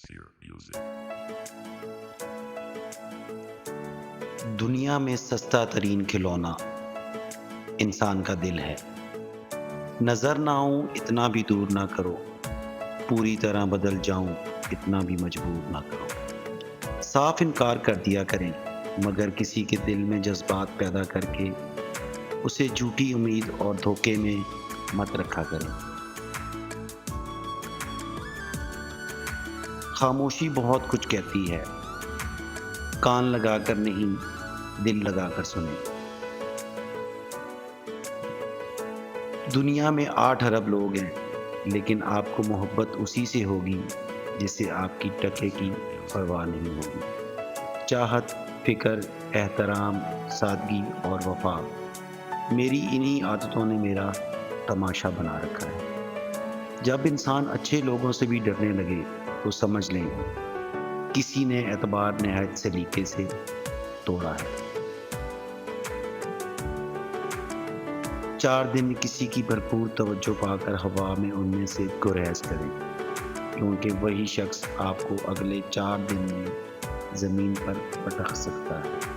Fear music. دنیا میں سستا ترین کھلونا انسان کا دل ہے. نظر نہ آؤں اتنا بھی دور نہ کرو، پوری طرح بدل جاؤں اتنا بھی مجبور نہ کرو. صاف انکار کر دیا کریں مگر کسی کے دل میں جذبات پیدا کر کے اسے جھوٹی امید اور دھوکے میں مت رکھا کریں. خاموشی بہت کچھ کہتی ہے، کان لگا کر نہیں دل لگا کر سنیں. دنیا میں 8 ارب لوگ ہیں لیکن آپ کو محبت اسی سے ہوگی جسے آپ کی ٹکے کی پرواہ نہیں ہوگی. چاہت، فکر، احترام، سادگی اور وفا، میری انہی عادتوں نے میرا تماشا بنا رکھا ہے. جب انسان اچھے لوگوں سے بھی ڈرنے لگے تو سمجھ لیں کسی نے اعتبار نہایت سلیقے سے توڑا ہے. 4 دن کسی کی بھرپور توجہ پا کر ہوا میں اڑنے سے گریز کریں، کیونکہ وہی شخص آپ کو اگلے 4 دن میں زمین پر پٹخ سکتا ہے.